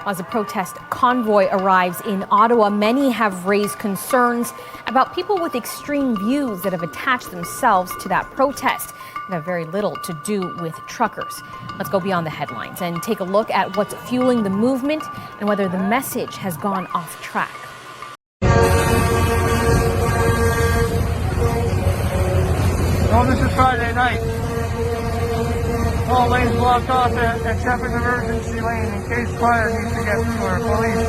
As a protest convoy arrives in Ottawa, many have raised concerns about people with extreme views that have attached themselves to that protest and have very little to do with truckers. Let's go beyond the headlines and take a look at what's fueling the movement and whether the message has gone off track. Well, this is Friday night. All lanes blocked off except for the emergency lane in case fire needs to get to our police.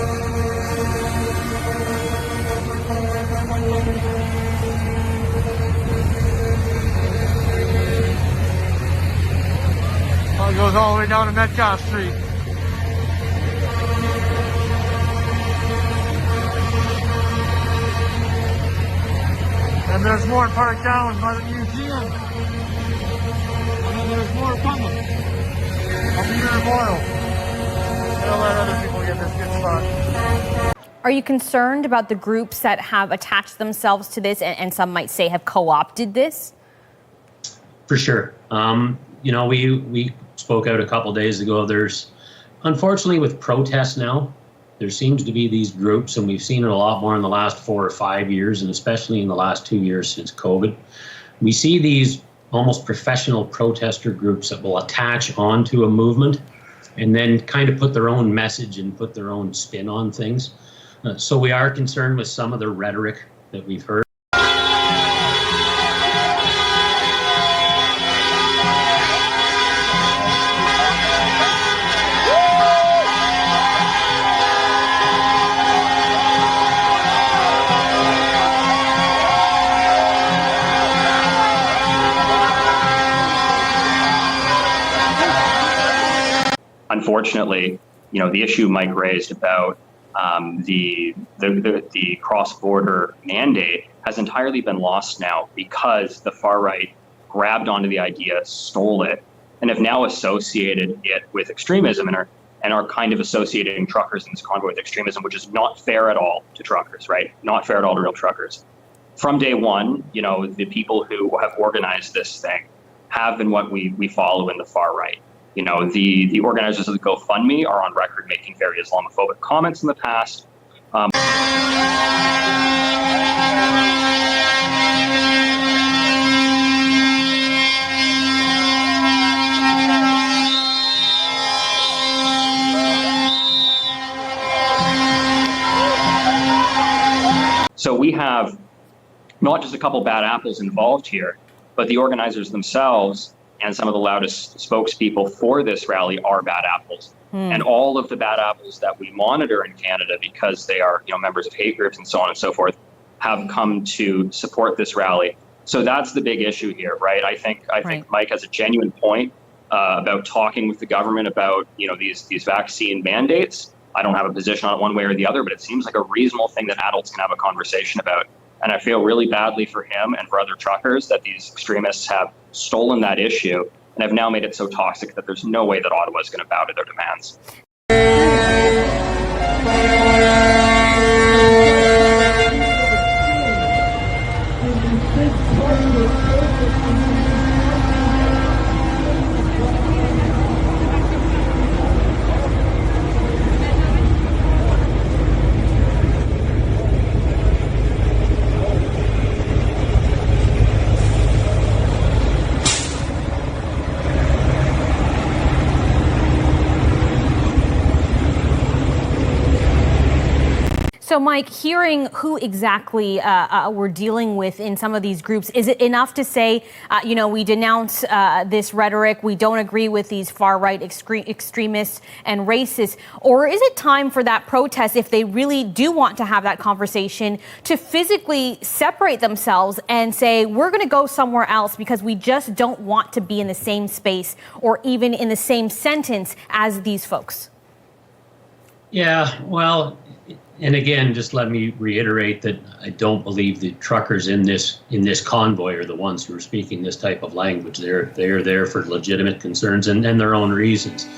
Well, it goes all the way down to Metcalfe Street. And there's more parked down by the museum. And there's more coming. I'll be here tomorrow. And I'll let other people get this good spot. Are you concerned about the groups that have attached themselves to this and some might say have co-opted this? For sure. We spoke out a couple days ago. There's, unfortunately, with protests now, there seems to be these groups, and we've seen it a lot more in the last 4 or 5 years, and especially in the last 2 years since COVID. We see these almost professional protester groups that will attach onto a movement and then kind of put their own message and put their own spin on things. So we are concerned with some of the rhetoric that we've heard. Unfortunately, the issue Mike raised about the cross-border mandate has entirely been lost now because the far right grabbed onto the idea, stole it, and have now associated it with extremism and are kind of associating truckers in this convoy with extremism, which is not fair at all to truckers, right? Not fair at all to real truckers. From day one, the people who have organized this thing have been what we follow in the far right. The organizers of the GoFundMe are on record making very Islamophobic comments in the past. So we have not just a couple bad apples involved here, but the organizers themselves and some of the loudest spokespeople for this rally are bad apples. And all of the bad apples that we monitor in Canada, because they are members of hate groups and so on and so forth, have come to support this rally. So that's the big issue here, right? I think Mike has a genuine point about talking with the government about these vaccine mandates. I don't have a position on it one way or the other, but it seems like a reasonable thing that adults can have a conversation about. And I feel really badly for him and for other truckers that these extremists have stolen that issue and have now made it so toxic that there's no way that Ottawa is going to bow to their demands. So, Mike, hearing who exactly we're dealing with in some of these groups, is it enough to say, we denounce this rhetoric, we don't agree with these far-right extremists and racists, or is it time for that protest, if they really do want to have that conversation, to physically separate themselves and say, we're going to go somewhere else because we just don't want to be in the same space or even in the same sentence as these folks? Yeah, well, and again, just let me reiterate that I don't believe the truckers in this convoy are the ones who are speaking this type of language. They're there for legitimate concerns and their own reasons.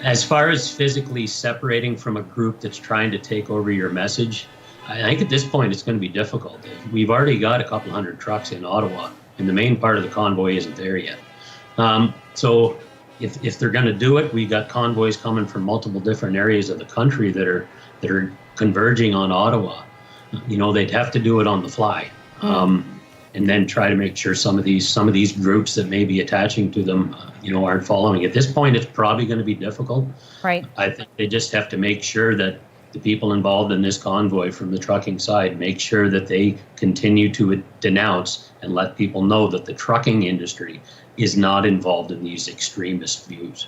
As far as physically separating from a group that's trying to take over your message, I think at this point it's going to be difficult. We've already got a couple hundred trucks in Ottawa, and the main part of the convoy isn't there yet. So if they're going to do it, we got convoys coming from multiple different areas of the country that are converging on Ottawa. You know, they'd have to do it on the fly, and then try to make sure some of these groups that may be attaching to them, you know, aren't following. At this point, it's probably going to be difficult. Right. I think they just have to make sure that the people involved in this convoy from the trucking side make sure that they continue to denounce and let people know that the trucking industry is not involved in these extremist views.